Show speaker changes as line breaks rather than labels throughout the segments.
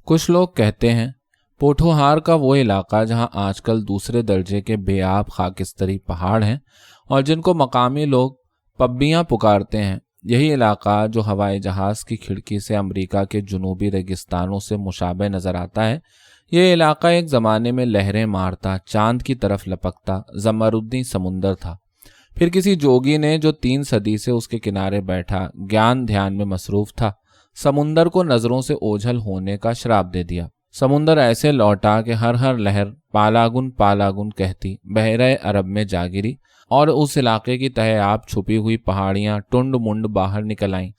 کچھ لوگ کہتے ہیں پوٹھوہار کا وہ علاقہ جہاں آج کل دوسرے درجے کے بے آب خاکستری پہاڑ ہیں اور جن کو مقامی لوگ پبیاں پکارتے ہیں، یہی علاقہ جو ہوائی جہاز کی کھڑکی سے امریکہ کے جنوبی ریگستانوں سے مشابہ نظر آتا ہے، یہ علاقہ ایک زمانے میں لہریں مارتا، چاند کی طرف لپکتا زمردی سمندر تھا۔ پھر کسی جوگی نے جو 3 صدی سے اس کے کنارے بیٹھا گیان دھیان میں مصروف تھا، سمندر کو نظروں سے اوجھل ہونے کا شراپ دے دیا۔ سمندر ایسے لوٹا کہ ہر لہر پالاگن پالاگن کہتی بحیرہ عرب میں جا گری اور اس علاقے کی تہہ آب چھپی ہوئی پہاڑیاں ٹنڈ منڈ باہر نکل آئیں۔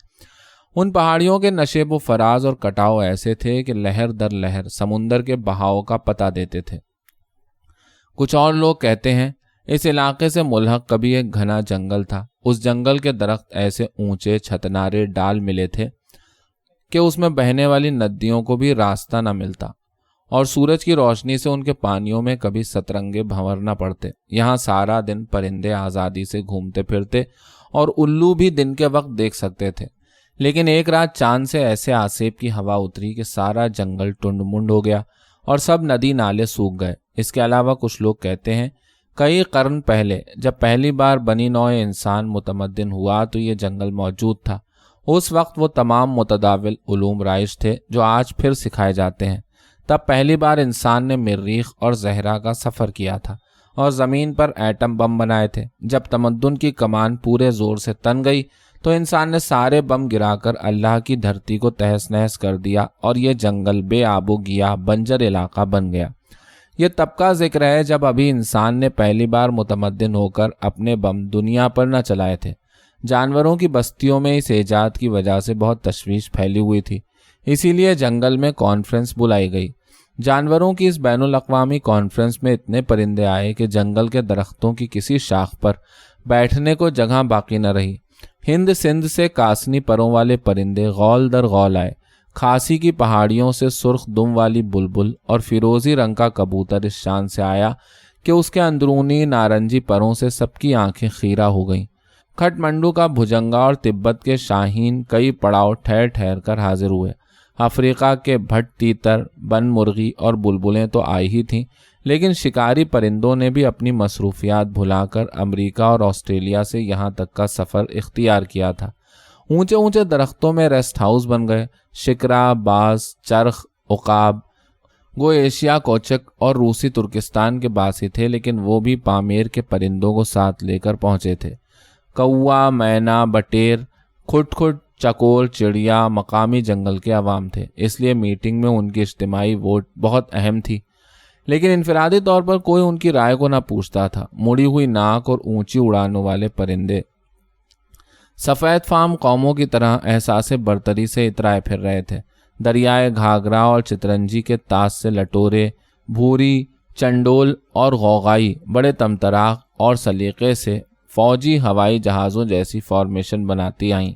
ان پہاڑیوں کے نشیب و فراز اور کٹاؤ ایسے تھے کہ لہر در لہر سمندر کے بہاؤ کا پتہ دیتے تھے۔ کچھ اور لوگ کہتے ہیں اس علاقے سے ملحق کبھی ایک گھنا جنگل تھا۔ اس جنگل کے درخت ایسے اونچے چھتنارے ڈال ملے تھے کہ اس میں بہنے والی ندیوں کو بھی راستہ نہ ملتا اور سورج کی روشنی سے ان کے پانیوں میں کبھی سترنگے بھنور نہ پڑتے۔ یہاں سارا دن پرندے آزادی سے گھومتے پھرتے اور الو بھی دن کے وقت دیکھ سکتے تھے، لیکن ایک رات چاند سے ایسے آسیب کی ہوا اتری کہ سارا جنگل ٹنڈ منڈ ہو گیا اور سب ندی نالے سوکھ گئے۔ اس کے علاوہ کچھ لوگ کہتے ہیں کئی قرن پہلے جب پہلی بار بنی نوع انسان متمدن ہوا تو یہ جنگل موجود تھا۔ اس وقت وہ تمام متداول علوم رائج تھے جو آج پھر سکھائے جاتے ہیں۔ تب پہلی بار انسان نے مریخ اور زہرہ کا سفر کیا تھا اور زمین پر ایٹم بم بنائے تھے۔ جب تمدن کی کمان پورے زور سے تن گئی تو انسان نے سارے بم گرا کر اللہ کی دھرتی کو تہس نہس کر دیا اور یہ جنگل بے آب و گیاہ بنجر علاقہ بن گیا۔ یہ تب کا ذکر ہے جب ابھی انسان نے پہلی بار متمدن ہو کر اپنے بم دنیا پر نہ چلائے تھے۔ جانوروں کی بستیوں میں اس ایجاد کی وجہ سے بہت تشویش پھیلی ہوئی تھی، اسی لیے جنگل میں کانفرنس بلائی گئی۔ جانوروں کی اس بین الاقوامی کانفرنس میں اتنے پرندے آئے کہ جنگل کے درختوں کی کسی شاخ پر بیٹھنے کو جگہ باقی نہ رہی۔ ہند سندھ سے کاسنی پروں والے پرندے غول در غول آئے۔ کھاسی کی پہاڑیوں سے سرخ دم والی بلبل اور فیروزی رنگ کا کبوتر اس شان سے آیا کہ اس کے اندرونی نارنجی پروں سے سب کی آنکھیں خیرہ ہو گئیں۔ کھٹ منڈو کا بھجنگا اور تبت کے شاہین کئی پڑاؤ ٹھہر ٹھہر کر حاضر ہوئے۔ افریقہ کے بھٹ تیتر، بن مرغی اور بلبلیں تو آئی ہی تھیں، لیکن شکاری پرندوں نے بھی اپنی مصروفیات بھلا کر امریکہ اور آسٹریلیا سے یہاں تک کا سفر اختیار کیا تھا۔ اونچے اونچے درختوں میں ریسٹ ہاؤس بن گئے۔ شکرا، باز، چرخ، عقاب گو ایشیا کوچک اور روسی ترکستان کے باسی تھے، لیکن وہ بھی پامیر کے پرندوں کو ساتھ لے کر پہنچے تھے۔ کوا، مینا، بٹیر، کھٹ کھٹ، چکور، چڑیا مقامی جنگل کے عوام تھے، اس لیے میٹنگ میں ان کی اجتماعی ووٹ بہت اہم تھی، لیکن انفرادی طور پر کوئی ان کی رائے کو نہ پوچھتا تھا۔ مڑی ہوئی ناک اور اونچی اڑانوں والے پرندے سفید فام قوموں کی طرح احساس برتری سے اترائے پھر رہے تھے۔ دریائے گھاگرا اور چترنجی کے تاس سے لٹورے، بھوری، چنڈول اور غوغائی بڑے تمطراق اور سلیقے سے فوجی ہوائی جہازوں جیسی فارمیشن بناتی آئیں۔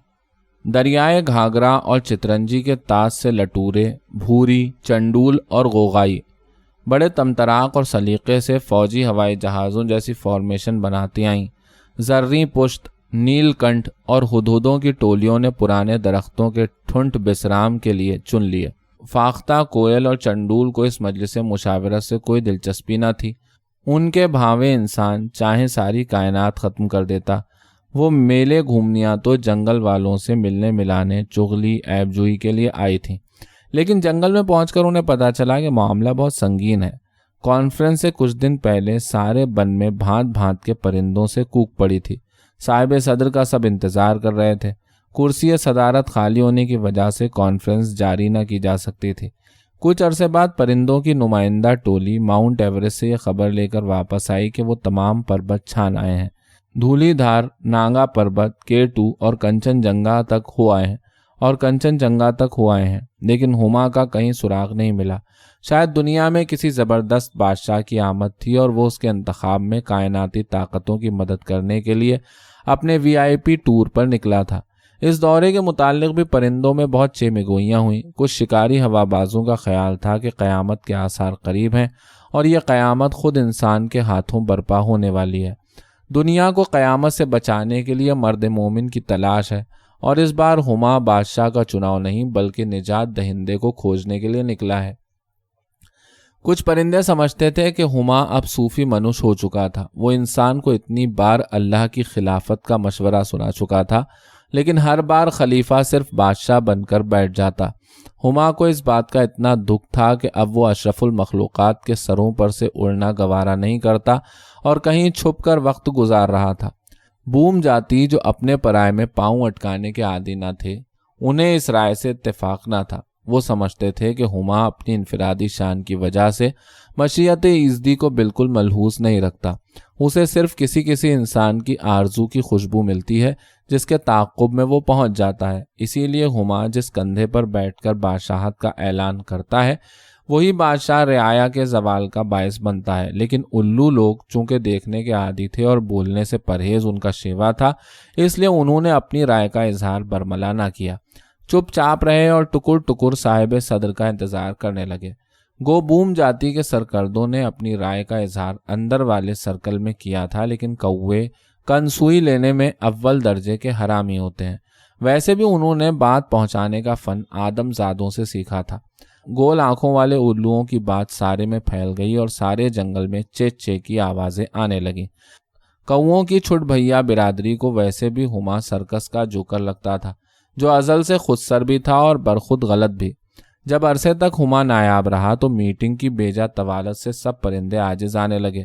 دریائے گھاگرا اور چترنجی کے تاس سے لٹورے، بھوری، چنڈول اور غوغائی بڑے تمطراق اور سلیقے سے فوجی ہوائی جہازوں جیسی فارمیشن بناتی آئیں۔ زریں پشت، نیل کنٹھ اور ہدہدوں کی ٹولیوں نے پرانے درختوں کے ٹھنٹ بسرام کے لیے چن لیے۔ فاختہ، کوئل اور چنڈول کو اس مجلس مشاورت سے کوئی دلچسپی نہ تھی۔ ان کے بھاوے انسان چاہے ساری کائنات ختم کر دیتا، وہ میلے گھومنیاں تو جنگل والوں سے ملنے ملانے، چغلی، عیب جوئی کے لیے آئی تھیں، لیکن جنگل میں پہنچ کر انہیں پتہ چلا کہ معاملہ بہت سنگین ہے۔ کانفرنس سے کچھ دن پہلے سارے بن میں بھانت بھانت کے پرندوں سے کوک پڑی تھی۔ صاحب صدر کا سب انتظار کر رہے تھے۔ کرسی صدارت خالی ہونے کی وجہ سے کانفرنس جاری نہ کی جا سکتی تھی۔ کچھ عرصے بعد پرندوں کی نمائندہ ٹولی ماؤنٹ ایوریسٹ سے یہ خبر لے کر واپس آئی کہ وہ تمام پربت چھان آئے ہیں۔ دھولی دھار، ناگا پربت، K2 اور کنچن جنگا تک ہو آئے ہیں، لیکن ہما کا کہیں سراغ نہیں ملا۔ شاید دنیا میں کسی زبردست بادشاہ کی آمد تھی اور وہ اس کے انتخاب میں کائناتی طاقتوں کی مدد کرنے کے لیے اپنے VIP ٹور پر نکلا تھا۔ اس دورے کے متعلق بھی پرندوں میں بہت چیمگوئیاں ہوئیں۔ کچھ شکاری ہوا بازوں کا خیال تھا کہ قیامت کے آثار قریب ہیں اور یہ قیامت خود انسان کے ہاتھوں برپا ہونے والی ہے۔ دنیا کو قیامت سے بچانے کے لیے مرد مومن کی تلاش ہے اور اس بار ہما بادشاہ کا چناؤ نہیں بلکہ نجات دہندے کو کھوجنے کے لیے نکلا ہے۔ کچھ پرندے سمجھتے تھے کہ ہما اب صوفی منوش ہو چکا تھا۔ وہ انسان کو اتنی بار اللہ کی خلافت کا مشورہ سنا چکا تھا، لیکن ہر بار خلیفہ صرف بادشاہ بن کر بیٹھ جاتا۔ ہما کو اس بات کا اتنا دکھ تھا کہ اب وہ اشرف المخلوقات کے سروں پر سے اڑنا گوارا نہیں کرتا اور کہیں چھپ کر وقت گزار رہا تھا۔ بوم جاتی جو اپنے پرائے میں پاؤں اٹکانے کے عادی نہ تھے، انہیں اس رائے سے اتفاق نہ تھا۔ وہ سمجھتے تھے کہ ہما اپنی انفرادی شان کی وجہ سے مشیت ایزدی کو بالکل ملحوظ نہیں رکھتا۔ اسے صرف کسی انسان کی آرزو کی خوشبو ملتی ہے جس کے تعاقب میں وہ پہنچ جاتا ہے۔ اسی لیے ہما جس کندھے پر بیٹھ کر بادشاہت کا اعلان کرتا ہے وہی بادشاہ رعایا کے زوال کا باعث بنتا ہے۔ لیکن الو لوگ چونکہ دیکھنے کے عادی تھے اور بولنے سے پرہیز ان کا شیوا تھا، اس لیے انہوں نے اپنی رائے کا اظہار برملا نہ کیا، چپ چاپ رہے اور ٹکر ٹکر صاحب صدر کا انتظار کرنے لگے۔ گو بوم جاتی کے سرکردوں نے اپنی رائے کا اظہار اندر والے سرکل میں کیا تھا، لیکن کوے کنسوئی لینے میں اول درجے کے حرامی ہوتے ہیں۔ ویسے بھی انہوں نے بات پہنچانے کا فن آدم زادوں سے سیکھا تھا۔ گول آنکھوں والے الوؤں کی بات سارے میں پھیل گئی اور سارے جنگل میں چیک چیک کی آوازیں آنے لگیں۔ کوؤں کی چھٹ بھیا برادری کو ویسے بھی ہما سرکس کا جوکر لگتا تھا، جو ازل سے خود سر بھی تھا اور برخود غلط بھی۔ جب عرصے تک ہما نایاب رہا تو میٹنگ کی بیجا طوالت سے سب پرندے عاجز آنے لگے۔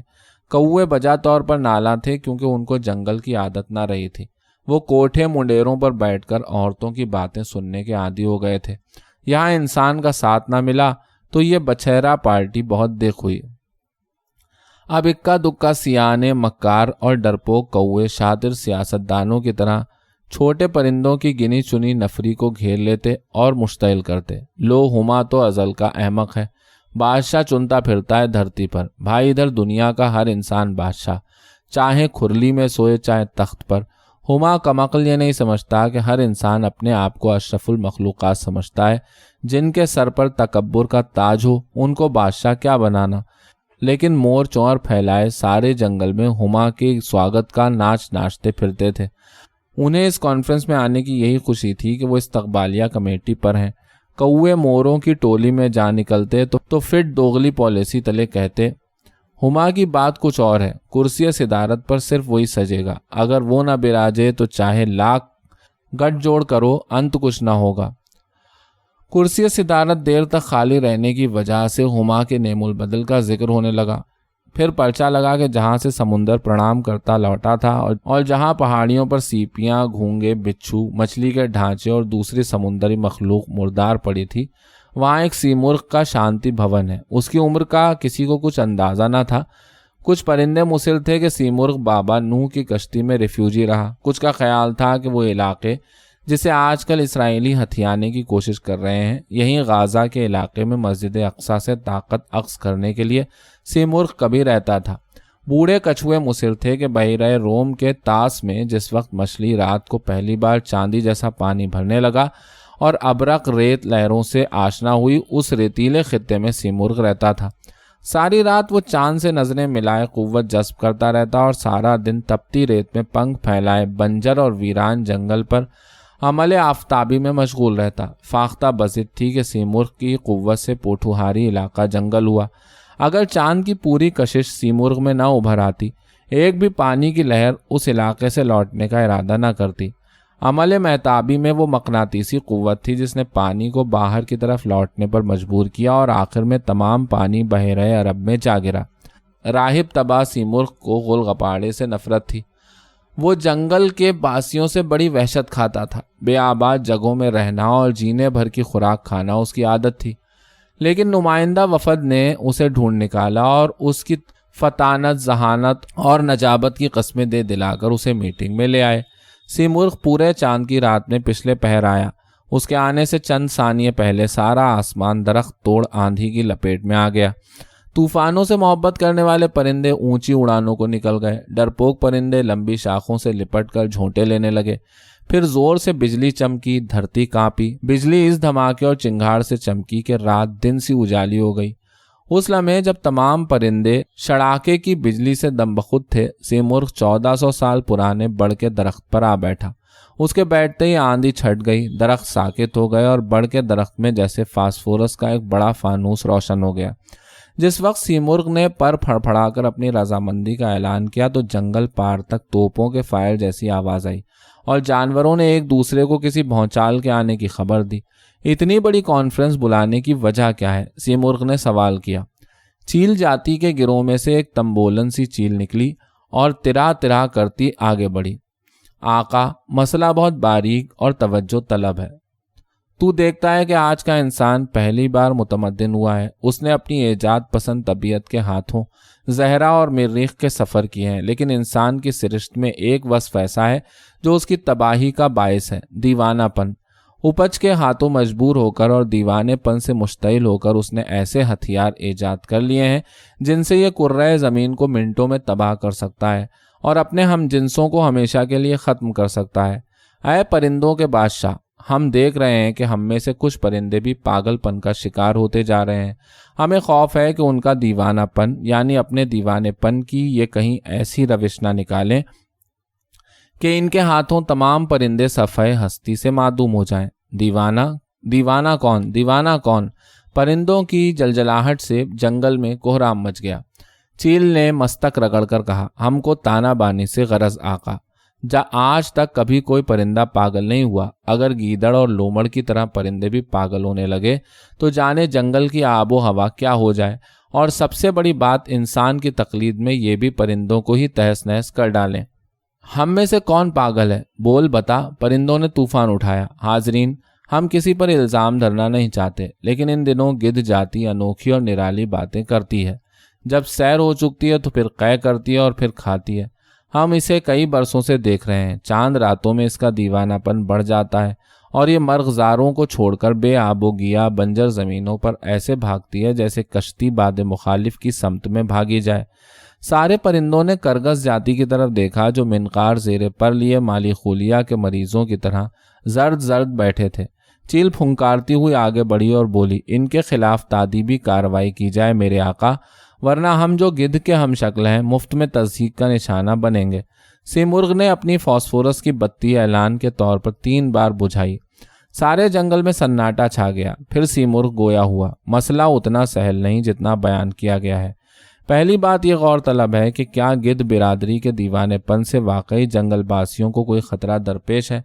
کوے بجا طور پر نالاں تھے کیونکہ ان کو جنگل کی عادت نہ رہی تھی۔ وہ کوٹھے منڈیروں پر بیٹھ کر عورتوں کی باتیں سننے کے عادی ہو گئے تھے۔ یہاں انسان کا ساتھ نہ ملا تو یہ بچھیرا پارٹی بہت دیکھ ہوئی۔ اب اکا دکا سیانے مکار اور ڈرپوک کوے شاطر سیاستدانوں کی طرح چھوٹے پرندوں کی گنی چنی نفری کو گھیر لیتے اور مشتعل کرتے۔ لو ہما تو ازل کا احمق ہے، بادشاہ چنتا پھرتا ہے دھرتی پر۔ بھائی ادھر دنیا کا ہر انسان بادشاہ، چاہے کھرلی میں سوئے چاہے تخت پر۔ ہما کمعقل یہ نہیں سمجھتا کہ ہر انسان اپنے آپ کو اشرف المخلوقات سمجھتا ہے۔ جن کے سر پر تکبر کا تاج ہو ان کو بادشاہ کیا بنانا۔ لیکن مور چونر پھیلائے سارے جنگل میں ہما کے سواگت کا ناچ ناچتے پھرتے تھے۔ انہیں اس کانفرنس میں آنے کی یہی خوشی تھی کہ وہ استقبالیہ کمیٹی پر ہیں۔ کوے موروں کی ٹولی میں جا نکلتے تو فٹ دوغلی پالیسی تلے کہتے، ہما کی بات کچھ اور ہے، کرسی صدارت پر صرف وہی سجے گا، اگر وہ نہ براجے تو چاہے لاکھ گٹھ جوڑ کرو انت کچھ نہ ہوگا۔ کرسی صدارت دیر تک خالی رہنے کی وجہ سے ہما کے نعم البدل کا ذکر ہونے لگا۔ پھر پرچہ لگا کہ جہاں سے سمندر پرنام کرتا لوٹا تھا اور جہاں پہاڑیوں پر سیپیاں، گھونگے، بچھو، مچھلی کے ڈھانچے اور دوسری سمندری مخلوق مردار پڑی تھی، وہاں ایک سیمرغ کا شانتی بھون ہے۔ اس کی عمر کا کسی کو کچھ اندازہ نہ تھا۔ کچھ پرندے مصر تھے کہ سیمرغ بابا نوح کی کشتی میں ریفیوجی رہا، کچھ کا خیال تھا کہ وہ علاقے جسے آج کل اسرائیلی ہتھیانے کی کوشش کر رہے ہیں، یہیں غازہ کے علاقے میں مسجد اقصیٰ سے طاقت اخذ کرنے کے لیے سیمرغ کبھی رہتا تھا۔ بوڑھے کچھوے مصر تھے کہ بحیرہ روم کے طاس میں جس وقت مچھلی رات کو پہلی بار چاندی جیسا پانی بھرنے لگا اور ابرق ریت لہروں سے آشنا ہوئی، اس ریتیلے خطے میں سیمرغ رہتا تھا۔ ساری رات وہ چاند سے نظریں ملائے قوت جذب کرتا رہتا اور سارا دن تپتی ریت میں پنکھ پھیلائے بنجر اور ویران جنگل پر عمل آفتابی میں مشغول رہتا۔ فاختہ بزد تھی کہ سیمرغ کی قوت سے پوٹھوہاری علاقہ جنگل ہوا۔ اگر چاند کی پوری کشش سیمرغ میں نہ ابھر آتی، ایک بھی پانی کی لہر اس علاقے سے لوٹنے کا ارادہ نہ کرتی۔ عمل مہتابی میں وہ مقناطیسی قوت تھی جس نے پانی کو باہر کی طرف لوٹنے پر مجبور کیا اور آخر میں تمام پانی بحیرہ عرب میں جا گرا۔ راہب تباہ سیمرغ کو غول غپاڑے سے نفرت تھی۔ وہ جنگل کے باسیوں سے بڑی وحشت کھاتا تھا۔ بے آباد جگہوں میں رہنا اور جینے بھر کی خوراک کھانا اس کی عادت تھی۔ لیکن نمائندہ وفد نے اسے ڈھونڈ نکالا اور اس کی فطانت، ذہانت اور نجابت کی قسمیں دے دلا کر اسے میٹنگ میں لے آئے۔ سیمرغ پورے چاند کی رات میں پچھلے پہر آیا۔ اس کے آنے سے چند ثانیے پہلے سارا آسمان درخت توڑ آندھی کی لپیٹ میں آ گیا۔ طوفانوں سے محبت کرنے والے پرندے اونچی اڑانوں کو نکل گئے۔ ڈرپوک پرندے لمبی شاخوں سے لپٹ کر جھونٹے لینے لگے۔ پھر زور سے بجلی چمکی، دھرتی کانپی۔ بجلی اس دھماکے اور چنگھاڑ سے چمکی کہ رات دن سی اجالی ہو گئی۔ اس لمحے جب تمام پرندے شڑاکے کی بجلی سے دم بخود تھے، سیمرغ 1400 سال پرانے بڑ کے درخت پر آ بیٹھا۔ اس کے بیٹھتے ہی آندھی چھٹ گئی، درخت ساکت ہو گئے اور بڑھ کے درخت میں جیسے فاسفورس کا ایک بڑا فانوس روشن ہو گیا۔ جس وقت سیمرغ نے پر پھڑپھڑا کر اپنی رضامندی کا اعلان کیا تو جنگل پار تک توپوں کے فائر جیسی آواز آئی اور جانوروں نے ایک دوسرے کو کسی بھونچال کے آنے کی خبر دی۔ اتنی بڑی کانفرنس بلانے کی وجہ کیا ہے؟ سیمرغ نے سوال کیا۔ چیل جاتی کے گروہ میں سے ایک تمبولن سی چیل نکلی اور ترا ترا کرتی آگے بڑھی۔ آقا، مسئلہ بہت باریک اور توجہ طلب ہے۔ تو دیکھتا ہے کہ آج کا انسان پہلی بار متمدن ہوا ہے۔ اس نے اپنی ایجاد پسند طبیعت کے ہاتھوں زہرا اور مریخ کے سفر کیے ہیں، لیکن انسان کی سرشت میں ایک وصف ایسا ہے جو اس کی تباہی کا باعث ہے، دیوانہ پن۔ اپج کے ہاتھوں مجبور ہو کر اور دیوانے پن سے مشتعل ہو کر اس نے ایسے ہتھیار ایجاد کر لیے ہیں جن سے یہ کرۂ زمین کو منٹوں میں تباہ کر سکتا ہے اور اپنے ہم جنسوں کو ہمیشہ کے لیے ختم کر سکتا ہے۔ اے پرندوں کے بادشاہ، ہم دیکھ رہے ہیں کہ ہم میں سے کچھ پرندے بھی پاگل پن کا شکار ہوتے جا رہے ہیں۔ ہمیں خوف ہے کہ ان کا دیوانہ پن یعنی اپنے دیوانے پن کی یہ کہیں ایسی روش نہ نکالیں کہ ان کے ہاتھوں تمام پرندے صفحہ ہستی سے معدوم ہو جائیں۔ دیوانہ کون؟ پرندوں کی جلجلاہٹ سے جنگل میں کوہرام مچ گیا۔ چیل نے مستک رگڑ کر کہا، ہم کو تانا بانی سے غرض آقا، آج تک کبھی کوئی پرندہ پاگل نہیں ہوا۔ اگر گیدڑ اور لومڑ کی طرح پرندے بھی پاگل ہونے لگے تو جانے جنگل کی آب و ہوا کیا ہو جائے، اور سب سے بڑی بات انسان کی تقلید میں یہ بھی پرندوں کو ہی تہس نہس کر ڈالیں۔ ہم میں سے کون پاگل ہے؟ بول بتا۔ پرندوں نے طوفان اٹھایا۔ حاضرین، ہم کسی پر الزام دھرنا نہیں چاہتے، لیکن ان دنوں گدھ جاتی انوکھی اور نرالی باتیں کرتی ہے۔ جب سیر ہو چکتی ہے تو پھر قے کرتی ہے اور پھر کھاتی ہے۔ ہم اسے کئی برسوں سے دیکھ رہے ہیں۔ چاند راتوں میں اس کا دیوانہ پن بڑھ جاتا ہے اور یہ مرغزاروں کو چھوڑ کر بے آب و گیا بنجر زمینوں پر ایسے بھاگتی ہے جیسے کشتی باد مخالف کی سمت میں بھاگی جائے۔ سارے پرندوں نے کرگس جاتی کی طرف دیکھا جو منقار زیر پر لیے مالی خولیا کے مریضوں کی طرح زرد بیٹھے تھے۔ چیل پھنکارتی ہوئی آگے بڑھی اور بولی، ان کے خلاف تادیبی کارروائی کی جائے میرے آقا، ورنہ ہم جو گدھ کے ہم شکل ہیں مفت میں تضحیک کا نشانہ بنیں گے۔ سیمرغ نے اپنی فاسفورس کی بتی اعلان کے طور پر 3 بار بجھائی۔ سارے جنگل میں سناٹا چھا گیا۔ پھر سیمرغ گویا ہوا، مسئلہ اتنا سہل نہیں جتنا بیان کیا گیا ہے۔ پہلی بات یہ غور طلب ہے کہ کیا گدھ برادری کے دیوانے پن سے واقعی جنگل باسیوں کو کوئی خطرہ درپیش ہے؟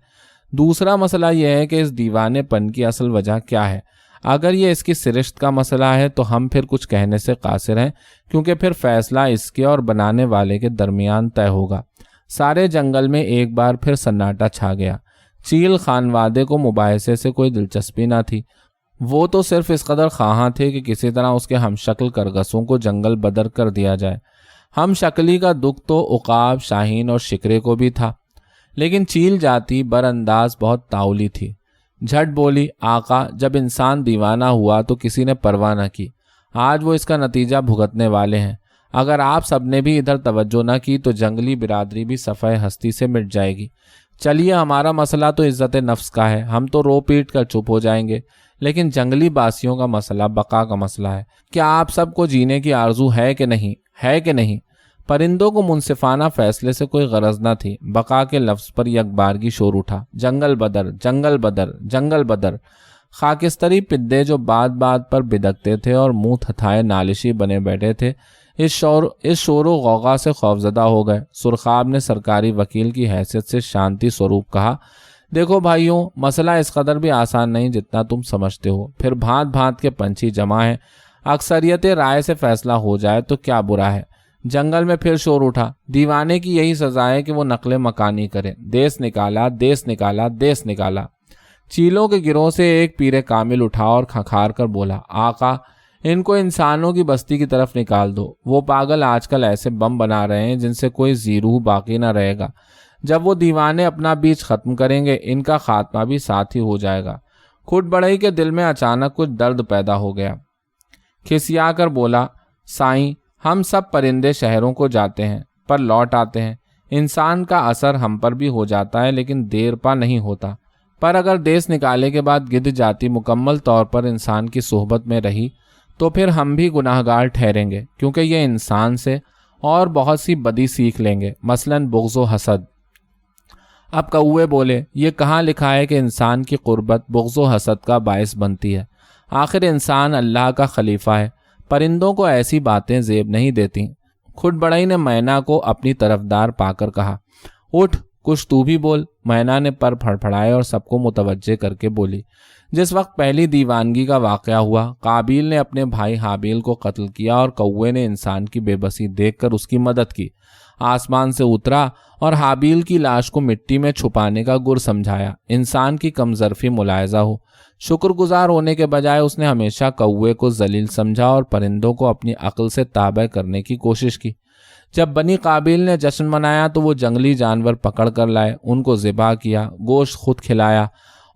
دوسرا مسئلہ یہ ہے کہ اس دیوانے پن کی اصل وجہ کیا ہے؟ اگر یہ اس کی سرشت کا مسئلہ ہے تو ہم پھر کچھ کہنے سے قاصر ہیں، کیونکہ پھر فیصلہ اس کے اور بنانے والے کے درمیان طے ہوگا۔ سارے جنگل میں ایک بار پھر سناٹا چھا گیا۔ چیل خانوادے کو مباحثے سے کوئی دلچسپی نہ تھی۔ وہ تو صرف اس قدر خواہاں تھے کہ کسی طرح اس کے ہم شکل کرگسوں کو جنگل بدر کر دیا جائے۔ ہم شکلی کا دکھ تو عقاب، شاہین اور شکرے کو بھی تھا، لیکن چیل جاتی بر انداز بہت تاؤلی تھی۔ جھٹ بولی، آقا، جب انسان دیوانہ ہوا تو کسی نے پرواہ نہ کی۔ آج وہ اس کا نتیجہ بھگتنے والے ہیں۔ اگر آپ سب نے بھی ادھر توجہ نہ کی تو جنگلی برادری بھی صفحہ ہستی سے مٹ جائے گی۔ چلیے، ہمارا مسئلہ تو عزت نفس کا ہے، ہم تو رو پیٹ کر چپ ہو جائیں گے، لیکن جنگلی باسیوں کا مسئلہ بقا کا مسئلہ ہے۔ کیا آپ سب کو جینے کی آرزو ہے کہ نہیں؟ پرندوں کو منصفانہ فیصلے سے کوئی غرض نہ تھی۔ بقا کے لفظ پر یک بارگی شور اٹھا، جنگل بدر، جنگل بدر، جنگل بدر۔ خاکستری پدے جو بات بات پر بدکتے تھے اور منہ تھتھائے نالشی بنے بیٹھے تھے، اس شور و غوغا سے خوفزدہ ہو گئے۔ سرخاب نے سرکاری وکیل کی حیثیت سے شانتی سوروپ کہا، دیکھو بھائیوں، مسئلہ اس قدر بھی آسان نہیں جتنا تم سمجھتے ہو۔ پھر بھانت بھانت کے پنچھی جمع ہیں، اکثریت رائے سے فیصلہ ہو جائے تو کیا برا ہے۔ جنگل میں پھر شور اٹھا، دیوانے کی یہی سزا ہے کہ وہ نقل مکانی کرے۔ دیس نکالا، دیس نکالا، دیس نکالا۔ چیلوں کے گروہ سے ایک پیر کامل اٹھا اور کھنکھار کر بولا، آقا، ان کو انسانوں کی بستی کی طرف نکال دو۔ وہ پاگل آج کل ایسے بم بنا رہے ہیں جن سے کوئی زیروح باقی نہ رہے گا۔ جب وہ دیوانے اپنا بیچ ختم کریں گے، ان کا خاتمہ بھی ساتھ ہی ہو جائے گا۔ کھٹ بڑھئی کے دل میں اچانک کچھ درد پیدا ہو گیا۔ کھسیا کر بولا، سائیں، ہم سب پرندے شہروں کو جاتے ہیں پر لوٹ آتے ہیں۔ انسان کا اثر ہم پر بھی ہو جاتا ہے، لیکن دیر پا نہیں ہوتا۔ پر اگر دیس نکالے کے بعد گدھ جاتی مکمل طور پر انسان کی صحبت میں رہی تو پھر ہم بھی گناہگار ٹھہریں گے، کیونکہ یہ انسان سے اور بہت سی بدی سیکھ لیں گے، مثلاً بغض و حسد۔ اب کوے بولے، یہ کہاں لکھا ہے کہ انسان کی قربت بغض و حسد کا باعث بنتی ہے؟ آخر انسان اللہ کا خلیفہ ہے، پرندوں کو ایسی باتیں زیب نہیں دیتی۔ کھٹ بڑائی نے مینا کو اپنی طرفدار پا کر کہا، اٹھ کچھ تو بھی بول۔ مینا نے پر پھڑپھڑائے اور سب کو متوجہ کر کے بولی، جس وقت پہلی دیوانگی کا واقعہ ہوا، قابیل نے اپنے بھائی حابیل کو قتل کیا اور کوے نے انسان کی بے بسی دیکھ کر اس کی مدد کی۔ آسمان سے اترا اور حابیل کی لاش کو مٹی میں چھپانے کا گر سمجھایا۔ انسان کی کمظرفی ملاحظہ ہو، شکر گزار ہونے کے بجائے اس نے ہمیشہ کوے کو ذلیل سمجھا اور پرندوں کو اپنی عقل سے تابع کرنے کی کوشش کی۔ جب بنی قابیل نے جشن منایا تو وہ جنگلی جانور پکڑ کر لائے، ان کو ذبح کیا، گوشت خود کھلایا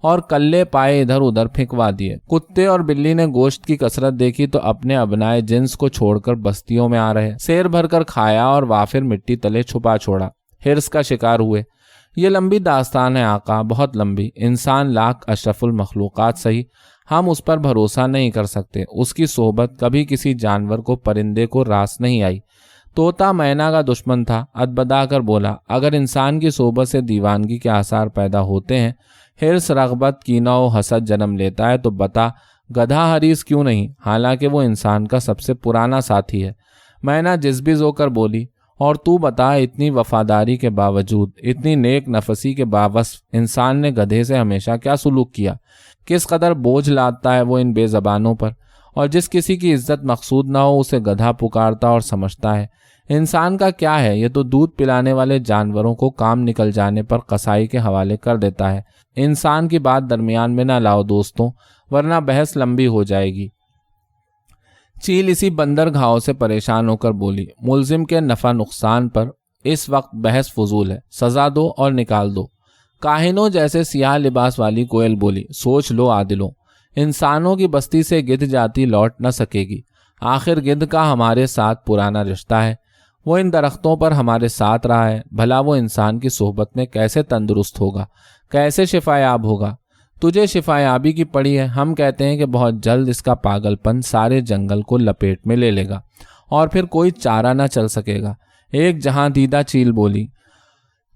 اور کلے پائے ادھر ادھر پھینکوا دیے۔ کتے اور بلی نے گوشت کی کثرت دیکھی تو اپنے ابنائے جنس کو چھوڑ کر بستیوں میں آ رہے سیر بھر کر کھایا اور وافر مٹی تلے چھپا چھوڑا، حرص کا شکار ہوئے۔ یہ لمبی داستان ہے آقا، بہت لمبی۔ انسان لاکھ اشرف المخلوقات سہی، ہم اس پر بھروسہ نہیں کر سکتے۔ اس کی صحبت کبھی کسی جانور کو، پرندے کو راس نہیں آئی۔ طوطا مینا کا دشمن تھا، ادبدا کر بولا، اگر انسان کی صحبت سے دیوانگی کے آثار پیدا ہوتے ہیں، حرص، رغبت، کینہ و حسد جنم لیتا ہے، تو بتا گدھا حریص کیوں نہیں، حالانکہ وہ انسان کا سب سے پرانا ساتھی ہے۔ مینا جذبیز ہو کر بولی، اور تو بتا، اتنی وفاداری کے باوجود، اتنی نیک نفسی کے باوصف انسان نے گدھے سے ہمیشہ کیا سلوک کیا؟ کس قدر بوجھ لادتا ہے وہ ان بے زبانوں پر، اور جس کسی کی عزت مقصود نہ ہو اسے گدھا پکارتا اور سمجھتا ہے۔ انسان کا کیا ہے، یہ تو دودھ پلانے والے جانوروں کو کام نکل جانے پر قصائی کے حوالے کر دیتا ہے۔ انسان کی بات درمیان میں نہ لاؤ دوستوں، ورنہ بحث لمبی ہو جائے گی۔ چیل اسی بندر گھاؤ سے پریشان ہو کر بولی، ملزم کے نفع نقصان پر اس وقت بحث فضول ہے، سزا دو اور نکال دو۔ کاہنوں جیسے سیاہ لباس والی کوئل بولی، سوچ لو عادلوں، انسانوں کی بستی سے گدھ جاتی لوٹ نہ سکے گی۔ آخر گدھ کا ہمارے ساتھ پرانا رشتہ ہے، وہ ان درختوں پر ہمارے ساتھ رہا ہے، بھلا وہ انسان کی صحبت میں کیسے تندرست ہوگا، کیسے شفا یاب ہوگا؟ تجھے شفا یابی کی پڑی ہے، ہم کہتے ہیں کہ بہت جلد اس کا پاگل پن سارے جنگل کو لپیٹ میں لے لے گا اور پھر کوئی چارہ نہ چل سکے گا۔ ایک جہاں دیدہ چیل بولی،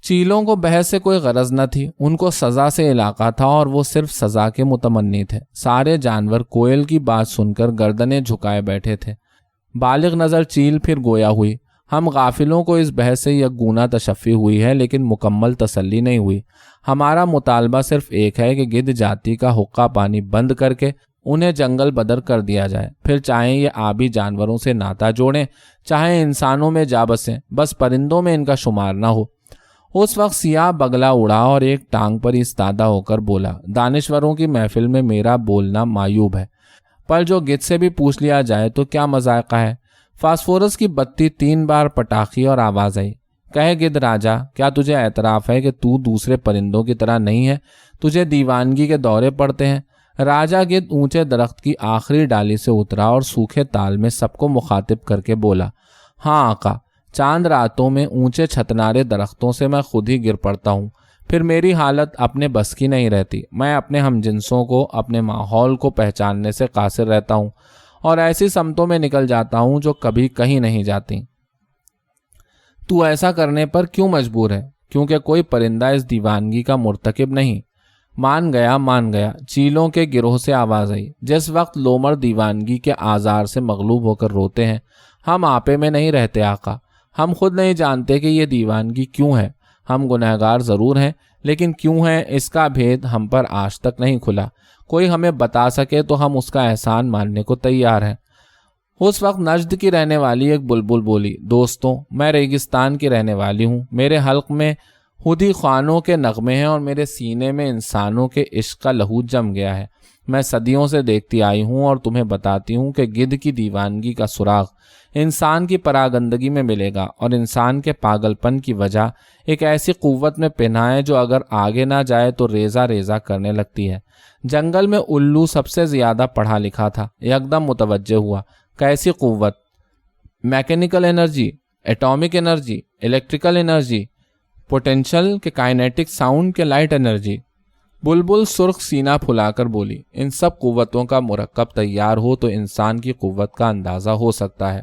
چیلوں کو بحث سے کوئی غرض نہ تھی، ان کو سزا سے علاقہ تھا اور وہ صرف سزا کے متمنی تھے۔ سارے جانور کوئل کی بات سن کر گردنیں جھکائے بیٹھے تھے۔ بالغ نظر چیل پھر گویا ہوئی، ہم غافلوں کو اس بحث سے یک گونا تشفی ہوئی ہے، لیکن مکمل تسلی نہیں ہوئی۔ ہمارا مطالبہ صرف ایک ہے کہ گدھ جاتی کا حقہ پانی بند کر کے انہیں جنگل بدر کر دیا جائے، پھر چاہے یہ آبی جانوروں سے ناتا جوڑیں، چاہے انسانوں میں جا بسیں، بس پرندوں میں ان کا شمار نہ ہو۔ اس وقت سیاہ بگلا اڑا اور ایک ٹانگ پر ایستادہ ہو کر بولا، دانشوروں کی محفل میں میرا بولنا معیوب ہے، پر جو گدھ سے بھی پوچھ لیا جائے تو کیا مذائقہ ہے۔ فاسفورس کی بتی 3 بار پٹاخی اور آواز آئی، کہے گدھ راجا، کیا تجھے اعتراف ہے کہ تو دوسرے پرندوں کی طرح نہیں ہے، تجھے دیوانگی کے دورے پڑتے ہیں؟ راجا گدھ اونچے درخت کی آخری ڈالی سے اترا اور سوکھے تال میں سب کو مخاطب کر کے بولا، ہاں آقا، چاند راتوں میں اونچے چھتنارے درختوں سے میں خود ہی گر پڑتا ہوں، پھر میری حالت اپنے بس کی نہیں رہتی، میں اپنے ہم جنسوں کو، اپنے ماحول کو پہچاننے سے قاصر رہتا ہوں اور ایسی سمتوں میں نکل جاتا ہوں جو کبھی کہیں نہیں جاتی۔ تو ایسا کرنے پر کیوں مجبور ہے؟ کیونکہ کوئی پرندہ اس دیوانگی کا مرتکب نہیں۔ مان گیا، چیلوں کے گروہ سے آواز آئی۔ جس وقت لومڑ دیوانگی کے آزار سے مغلوب ہو کر روتے ہیں، ہم آپے میں نہیں رہتے آقا، ہم خود نہیں جانتے کہ یہ دیوانگی کیوں ہے۔ ہم گنہگار ضرور ہیں، لیکن کیوں ہے اس کا بھید ہم پر آج تک نہیں کھلا۔ کوئی ہمیں بتا سکے تو ہم اس کا احسان ماننے کو تیار ہیں۔ اس وقت نجد کی رہنے والی ایک بلبل بولی، دوستوں، میں ریگستان کی رہنے والی ہوں، میرے حلق میں خودی خوانوں کے نغمے ہیں اور میرے سینے میں انسانوں کے عشق کا لہو جم گیا ہے۔ میں صدیوں سے دیکھتی آئی ہوں اور تمہیں بتاتی ہوں کہ گدھ کی دیوانگی کا سراغ انسان کی پراگندگی میں ملے گا، اور انسان کے پاگل پن کی وجہ ایک ایسی قوت میں پنہا ہے جو اگر آگے نہ جائے تو ریزہ ریزہ کرنے لگتی ہے۔ جنگل میں الو سب سے زیادہ پڑھا لکھا تھا، یکدم متوجہ ہوا، کیسی قوت؟ Mechanical energy, atomic energy, electrical energy, potential کے کائنیٹک ساؤنڈ کے لائٹ انرجی۔ بلبل سرخ سینہ پھلا کر بولی، ان سب قوتوں کا مرکب تیار ہو تو انسان کی قوت کا اندازہ ہو سکتا ہے۔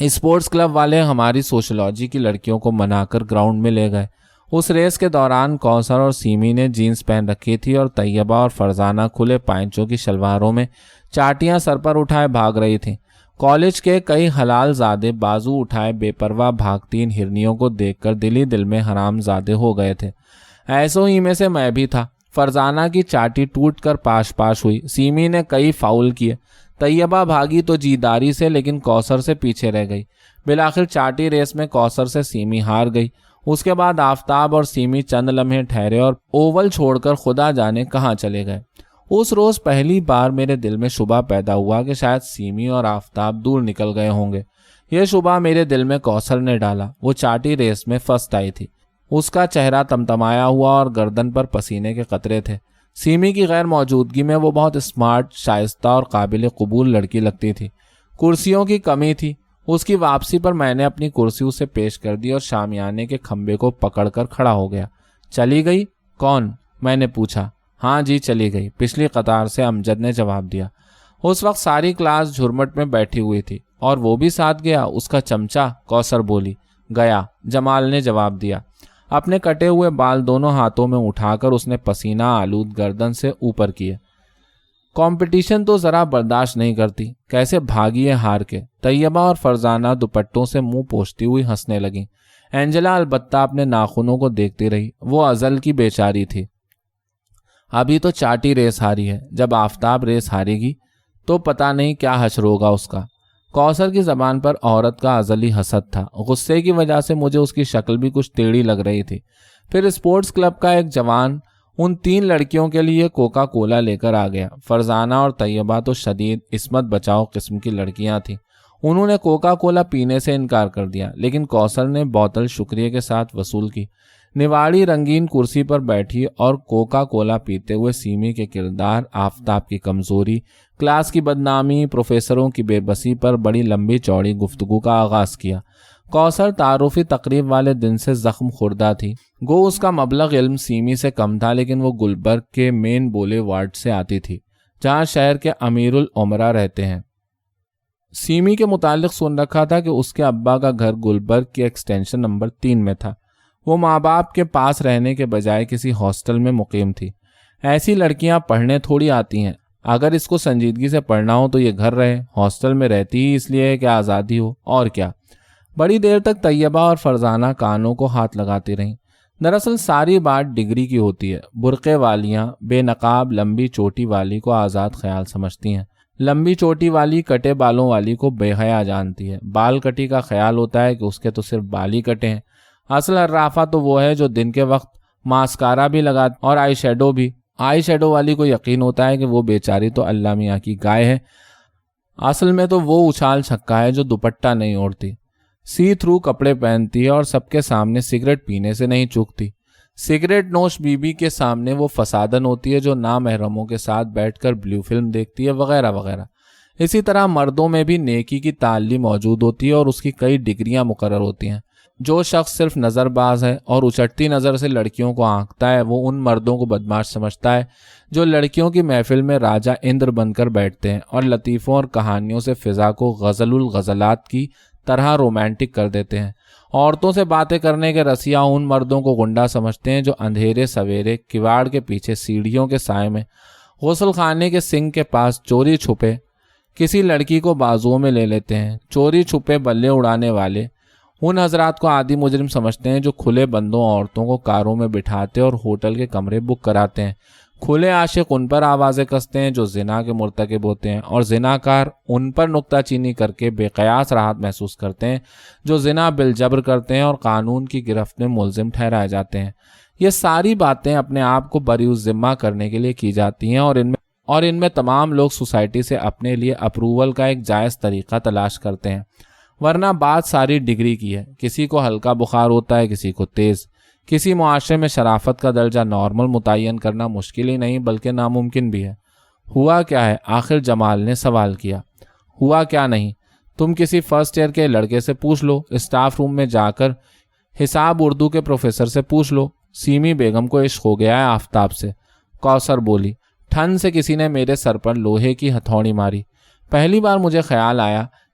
اسپورٹس کلب والے ہماری سوشولوجی کی لڑکیوں کو منا کر گراؤنڈ میں لے گئے۔ اس ریس کے دوران کوثر اور سیمی نے جینز پہن رکھی تھی اور طیبہ اور فرزانہ کھلے پائنچوں کی شلواروں میں چاٹیاں سر پر اٹھائے بھاگ رہی تھیں۔ کالج کے کئی حلال زادے بازو اٹھائے بے پرواہ بھاگتی ان ہرنیوں کو دیکھ کر دل ہی دل میں حرام زادے ہو گئے تھے۔ ایسوں ہی میں سے میں بھی تھا۔ فرزانہ کی چاٹی ٹوٹ کر پاش پاش ہوئی، سیمی نے کئی فاؤل کیے، طیبہ بھاگی تو جیداری سے لیکن کوثر سے پیچھے رہ گئی۔ بالآخر چاٹی ریس میں کوثر سے سیمی ہار گئی۔ اس کے بعد آفتاب اور سیمی چند لمحے ٹھہرے اور اوول چھوڑ کر خدا جانے کہاں چلے گئے۔ اس روز پہلی بار میرے دل میں شبہ پیدا ہوا کہ شاید سیمی اور آفتاب دور نکل گئے ہوں گے۔ یہ شبہ میرے دل میں کوثر نے ڈالا۔ وہ چاٹی ریس میں فرسٹ آئی تھی۔ اس کا چہرہ تمتمایا ہوا اور گردن پر پسینے کے قطرے تھے۔ سیمی کی غیر موجودگی میں وہ بہت اسمارٹ، شائستہ اور قابل قبول لڑکی لگتی تھی۔ کرسیوں کی کمی تھی۔ اس کی واپسی پر میں نے اپنی کرسی اسے پیش کر دی اور شامیانے کے کھمبے کو پکڑ کر کھڑا ہو گیا۔ چلی گئی؟ کون؟ میں نے پوچھا۔ ہاں جی چلی گئی، پچھلی قطار سے امجد نے جواب دیا۔ اس وقت ساری کلاس جھرمٹ میں بیٹھی ہوئی تھی۔ اور وہ بھی ساتھ گیا؟ اس کا چمچہ؟ کوثر بولی۔ گیا، جمال نے جواب دیا۔ اپنے کٹے ہوئے بال دونوں ہاتھوں میں اٹھا کر اس نے پسینہ آلود گردن سے اوپر کیے۔ کمپٹیشن تو ذرا برداشت نہیں کرتی، کیسے بھاگی ہے ہار کے۔ طیبہ اور فرزانہ دوپٹوں سے منہ پوچھتی ہوئی ہنسنے لگیں۔ اینجلا البتہ اپنے ناخنوں کو دیکھتی رہی۔ وہ ازل کی بیچاری تھی۔ ابھی تو چاٹی ریس ہاری ہے، جب آفتاب ریس ہارے گی تو پتہ نہیں کیا حشر ہوگا اس کا۔ کوثر کی زبان پر عورت کا ازلی حسد تھا۔ غصے کی وجہ سے مجھے اس کی شکل بھی کچھ ٹیڑھی لگ رہی تھی۔ پھر اسپورٹس کلب کا ایک جوان ان 3 لڑکیوں کے لیے کوکا کولا لے کر آ گیا۔ فرزانہ اور طیبہ تو شدید عصمت بچاؤ قسم کی لڑکیاں تھیں۔ انہوں نے کوکا کولا پینے سے انکار کر دیا، لیکن کوثر نے بوتل شکریہ کے ساتھ وصول کی۔ نواڑی رنگین کرسی پر بیٹھی اور کوکا کولا پیتے ہوئے سیمی کے کردار، آفتاب کی کمزوری، کلاس کی بدنامی، پروفیسروں کی بے بسی پر بڑی لمبی چوڑی گفتگو کا آغاز کیا۔ کوثر تعارفی تقریب والے دن سے زخم خوردہ تھی۔ گو اس کا مبلغ علم سیمی سے کم تھا، لیکن وہ گلبرگ کے مین بولے وارڈ سے آتی تھی، جہاں شہر کے امیر العمرا رہتے ہیں۔ سیمی کے متعلق سن رکھا تھا کہ اس کے ابا کا گھر گلبرگ کے ایکسٹینشن نمبر 3 میں تھا۔ وہ ماں باپ کے پاس رہنے کے بجائے کسی ہاسٹل میں مقیم تھی۔ ایسی لڑکیاں پڑھنے تھوڑی آتی ہیں۔ اگر اس کو سنجیدگی سے پڑھنا ہو تو یہ گھر رہے، ہاسٹل میں رہتی ہی اس لیے کہ آزادی ہو، اور کیا۔ بڑی دیر تک طیبہ اور فرزانہ کانوں کو ہاتھ لگاتی رہیں۔ دراصل ساری بات ڈگری کی ہوتی ہے۔ برقعے والیاں بے نقاب لمبی چوٹی والی کو آزاد خیال سمجھتی ہیں۔ لمبی چوٹی والی کٹے بالوں والی کو بے حیا جانتی ہے۔ بال کٹی کا خیال ہوتا ہے کہ اس کے تو صرف بال ہی کٹے ہیں۔ اصل عرافہ تو وہ ہے جو دن کے وقت ماسکارا بھی لگاتی اور آئی شیڈو بھی۔ آئی شیڈو والی کو یقین ہوتا ہے کہ وہ بیچاری تو اللہ میاں کی گائے ہے۔ اصل میں تو وہ اچھال چھکا ہے جو دوپٹہ نہیں اوڑھتی، سی تھرو کپڑے پہنتی ہے اور سب کے سامنے سگریٹ پینے سے نہیں چوکتی۔ سگریٹ نوش بیوی کے سامنے وہ فسادن ہوتی ہے جو نامحرموں کے ساتھ بیٹھ کر بلیو فلم دیکھتی ہے، وغیرہ وغیرہ۔ اسی طرح مردوں میں بھی نیکی کی تعلیم موجود ہوتی ہے اور اس کی کئی ڈگریاں مقرر ہوتی ہیں۔ جو شخص صرف نظر باز ہے اور اچٹتی نظر سے لڑکیوں کو آنکھتا ہے، وہ ان مردوں کو بدماش سمجھتا ہے جو لڑکیوں کی محفل میں راجہ اندر بن کر بیٹھتے ہیں اور لطیفوں اور کہانیوں سے فضا کو غزل الغزلات کی طرح رومانٹک کر دیتے ہیں۔ عورتوں سے باتیں کرنے کے رسیہ ان مردوں کو گنڈا سمجھتے ہیں جو اندھیرے سویرے کواڑ کے پیچھے سیڑھیوں کے سائے میں غسل خانے کے سنک کے پاس چوری چھپے کسی لڑکی کو بازوؤں میں لے لیتے ہیں۔ چوری چھپے بلے اڑانے والے ان حضرات کو عادی مجرم سمجھتے ہیں جو کھلے بندوں عورتوں کو کاروں میں بٹھاتے اور ہوٹل کے کمرے بک کراتے ہیں۔ کھلے عاشق ان پر آوازیں کستے ہیں جو زنا کے مرتکب ہوتے ہیں، اور زناکار ان پر نکتہ چینی کر کے بے قیاس راحت محسوس کرتے ہیں جو زنا بالجبر کرتے ہیں اور قانون کی گرفت میں ملزم ٹھہرائے جاتے ہیں۔ یہ ساری باتیں اپنے آپ کو بری الذمہ کرنے کے لیے کی جاتی ہیں اور ان میں تمام لوگ سوسائٹی سے اپنے لیے اپروول کا ایک جائز طریقہ تلاش کرتے ہیں۔ ورنہ بات ساری ڈگری کی ہے۔ کسی کو ہلکا بخار ہوتا ہے، کسی کو تیز۔ کسی معاشرے میں شرافت کا درجہ نارمل متعین کرنا مشکل ہی نہیں بلکہ ناممکن بھی ہے۔ ہوا کیا ہے؟ آخر جمال نے سوال کیا۔ ہوا کیا نہیں؟ تم کسی فرسٹ ایئر کے لڑکے سے پوچھ لو، اسٹاف روم میں جا کر حساب اردو کے پروفیسر سے پوچھ لو۔ سیمی بیگم کو عشق ہو گیا ہے آفتاب سے، کوثر بولی۔ ٹھن سے کسی نے میرے سر پر لوہے کی ہتھوڑی ماری۔ پہلی بار مجھے خیال آیا